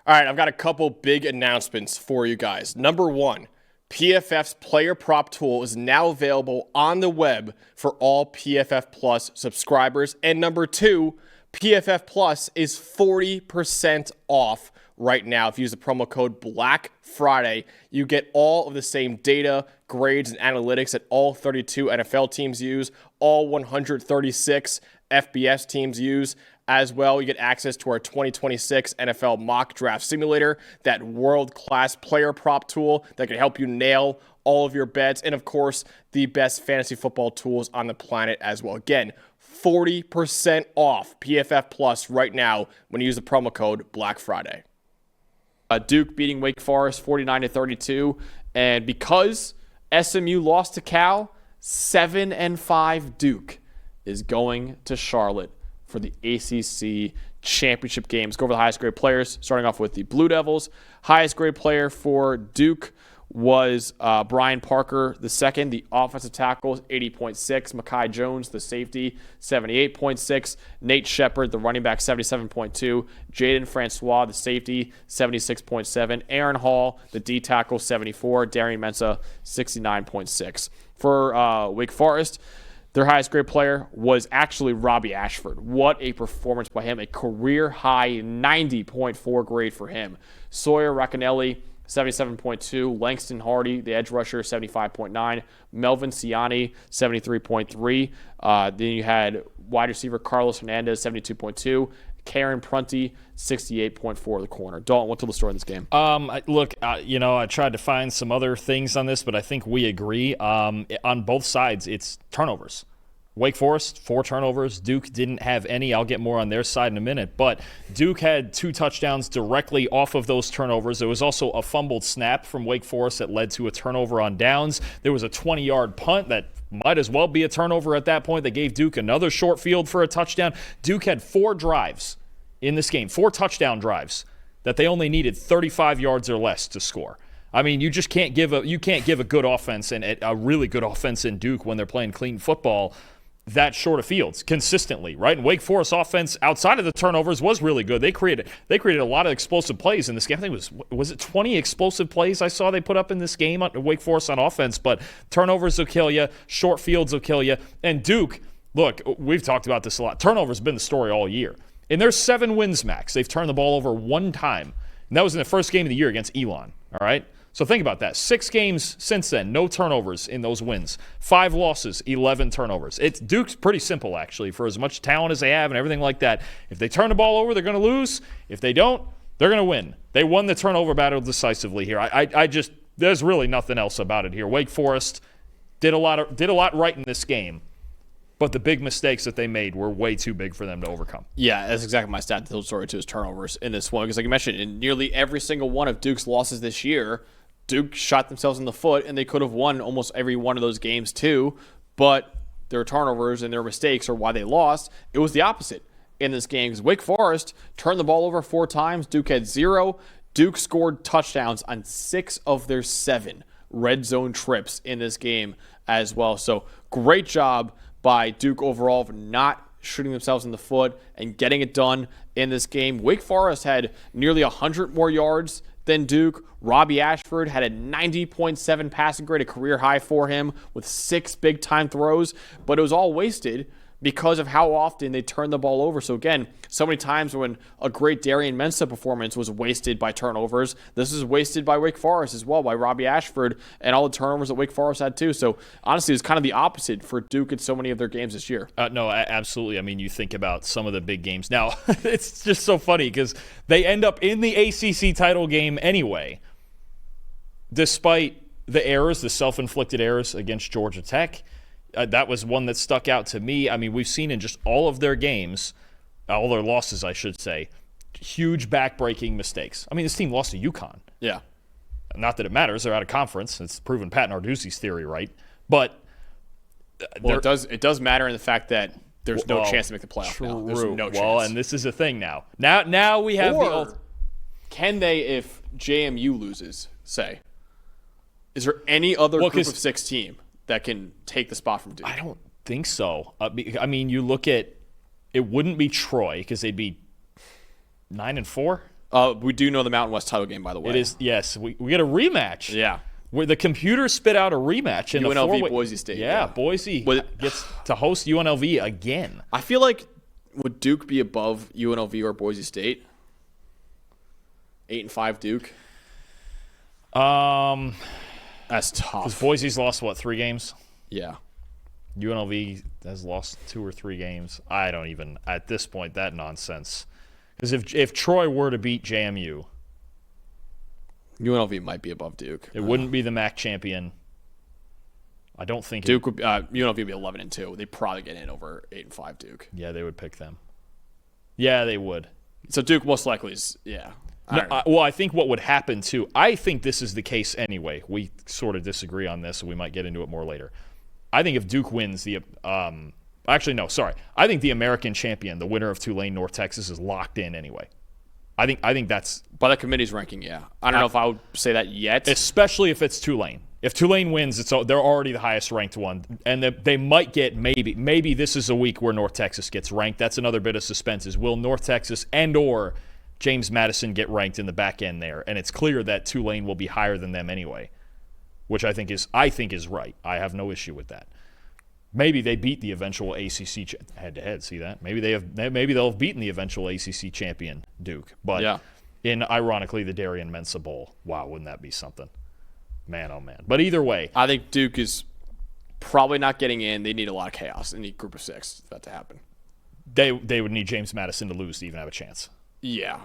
All right, I've got a couple big announcements for you guys. Number one, PFF's player prop tool is now available on the web for all PFF Plus subscribers. And number two, PFF Plus is 40% off right now. If you use the promo code BLACKFRIDAY, you get all of the same data, grades, and analytics that all 32 NFL teams use, all 136 FBS teams use. As well, you get access to our 2026 NFL mock draft simulator, that world-class player prop tool that can help you nail all of your bets, and of course, the best fantasy football tools on the planet as well. Again, 40% off PFF Plus right now when you use the promo code BLACKFRIDAY. Duke beating Wake Forest 49-32, and because SMU lost to Cal, 7-5 Duke is going to Charlotte for the ACC championship games. Go over the highest grade players, starting off with the Blue Devils. Highest grade player for Duke was Brian Parker II, the offensive tackle, 80.6. Mekhi Jones, the safety, 78.6. Nate Shepard, the running back, 77.2. Jaden Francois, the safety, 76.7. Aaron Hall, the D tackle, 74. Darian Mensah, 69.6. For Wake Forest, their highest grade player was actually Robbie Ashford. What a performance by him. A career-high 90.4 grade for him. Sawyer Racanelli, 77.2. Langston Hardy, the edge rusher, 75.9. Melvin Ciani, 73.3. Then you had wide receiver Carlos Hernandez, 72.2. Karen Prunty, 68.4 the corner. Dalton, what told the story in this game? I tried to find some other things on this, but I think we agree. On both sides, it's turnovers. Wake Forest, 4 turnovers. Duke didn't have any. I'll get more on their side in a minute. But Duke had 2 touchdowns directly off of those turnovers. There was also a fumbled snap from Wake Forest that led to a turnover on downs. There was a 20-yard punt that might as well be a turnover at that point. They gave Duke another short field for a touchdown. Duke had 4 drives in this game, 4 touchdown drives that they only needed 35 yards or less to score. I mean, you just can't give a good offense and a really good offense in Duke when they're playing clean football that short of fields consistently, right? And Wake Forest offense outside of the turnovers was really good. They created a lot of explosive plays in this game. I think was it 20 explosive plays I saw they put up in this game on Wake Forest on offense, but turnovers will kill you, short fields will kill you. And Duke, look, we've talked about this a lot. Turnovers have been the story all year. In their 7 wins, Max, they've turned the ball over 1 time. And that was in the first game of the year against Elon, all right? So think about that. 6 games since then, no turnovers in those wins. 5 losses, 11 turnovers. Duke's pretty simple, actually, for as much talent as they have and everything like that. If they turn the ball over, they're going to lose. If they don't, they're going to win. They won the turnover battle decisively here. There's really nothing else about it here. Wake Forest did a lot right in this game, but the big mistakes that they made were way too big for them to overcome. Yeah, that's exactly my stat to tell the story too, is turnovers in this one. Because like you mentioned, in nearly every single one of Duke's losses this year, Duke shot themselves in the foot, and they could have won almost every one of those games too, but their turnovers and their mistakes are why they lost. It was the opposite in this game because Wake Forest turned the ball over 4 times. Duke had 0. Duke scored touchdowns on 6 of their 7 red zone trips in this game as well. So great job by Duke overall of not shooting themselves in the foot and getting it done in this game. Wake Forest had nearly 100 more yards than Duke. Robbie Ashford had a 90.7 passing grade, a career high for him with 6 big-time throws, but it was all wasted because of how often they turned the ball over. So again, so many times when a great Darian Mensah performance was wasted by turnovers, this is wasted by Wake Forest as well, by Robbie Ashford and all the turnovers that Wake Forest had too. So honestly, it's kind of the opposite for Duke in so many of their games this year. No, absolutely. I mean, you think about some of the big games. Now, it's just so funny because they end up in the ACC title game anyway, despite the errors, the self-inflicted errors against Georgia Tech. That was one that stuck out to me. I mean, we've seen in just all of their games, all their losses, I should say, huge back-breaking mistakes. I mean, this team lost to UConn. Yeah. Not that it matters. They're out of conference. It's proven Pat Narduzzi's theory, right? But it does matter in the fact that there's no chance to make the playoff now. There's no chance. Well, and this is a thing now. Now we have can they, if JMU loses, say? Is there any other group of 6 team that can take the spot from Duke? I don't think so. I mean, you look at it, wouldn't be Troy because they'd be 9-4. We do know the Mountain West title game, by the way. It is, yes. We get a rematch. Yeah. Where the computer spit out a rematch in UNLV Boise State. Yeah, Boise gets to host UNLV again. I feel like, would Duke be above UNLV or Boise State? 8-5 Duke. That's tough. Because Boise's lost, 3 games? Yeah. UNLV has lost 2 or 3 games. I don't even, at this point, that nonsense. Because if Troy were to beat JMU, UNLV might be above Duke. It wouldn't be the MAC champion. I don't think Duke would. UNLV would be 11-2. They'd probably get in over 8-5 Duke. Yeah, they would pick them. Yeah, they would. So Duke most likely is. Yeah. I think what would happen too. I think this is the case anyway. We sort of disagree on this, and we might get into it more later. I think if Duke wins I think the American champion, the winner of Tulane North Texas, is locked in anyway. I think that's by the committee's ranking. Yeah, I don't know if I would say that yet. Especially if it's Tulane. If Tulane wins, they're already the highest ranked one, and they might get maybe this is a week where North Texas gets ranked. That's another bit of suspense. Is will North Texas and/or James Madison get ranked in the back end there? And it's clear that Tulane will be higher than them anyway, which I think is right. I have no issue with that. Maybe they beat the eventual ACC head-to-head. See that? Maybe they'll have beaten the eventual ACC champion Duke. But ironically, the Darien Mensa Bowl. Wow, wouldn't that be something? Man, oh man. But either way, I think Duke is probably not getting in. They need a lot of chaos. They need group of 6 for that to happen. They would need James Madison to lose to even have a chance. Yeah,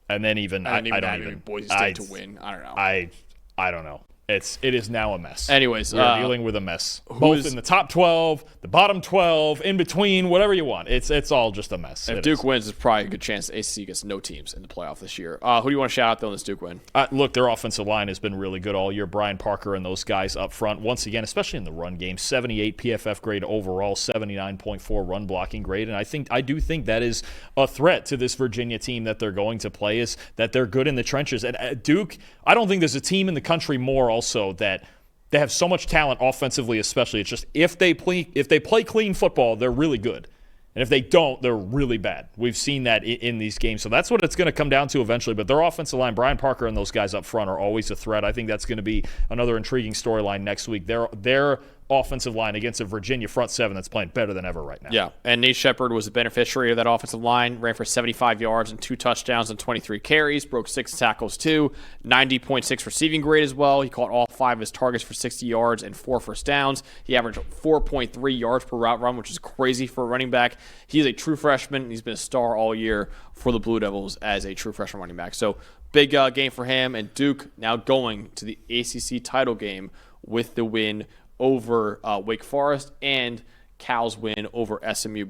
and then even I don't even Boise State to win. I don't know. I don't know. It is now a mess. Anyways, we're dealing with a mess. Both in the top 12, the bottom 12, in between, whatever you want. It's all just a mess. If Duke wins, there's probably a good chance the ACC gets no teams in the playoff this year. Who do you want to shout out though in this Duke win? Look, their offensive line has been really good all year. Brian Parker and those guys up front, once again, especially in the run game, 78 PFF grade overall, 79.4 run blocking grade, and I do think that is a threat to this Virginia team that they're going to play, is that they're good in the trenches. And Duke, I don't think there's a team in the country more also that they have so much talent offensively, especially. It's just if they play clean football, they're really good. And if they don't, they're really bad. We've seen that in these games. So that's what it's going to come down to eventually. But their offensive line, Brian Parker and those guys up front, are always a threat. I think that's going to be another intriguing storyline next week. Their offensive line against a Virginia front 7 that's playing better than ever right now. Yeah, and Nate Shepard was a beneficiary of that offensive line. Ran for 75 yards and 2 touchdowns and 23 carries. Broke 6 tackles too. 90.6 receiving grade as well. He caught all 5 of his targets for 60 yards and 4 first downs. He averaged 4.3 yards per route run, which is crazy for a running back. He is a true freshman. He's been a star all year for the Blue Devils as a true freshman running back. So big game for him. And Duke now going to the ACC title game with the win over Wake Forest and Cal's win over SMU.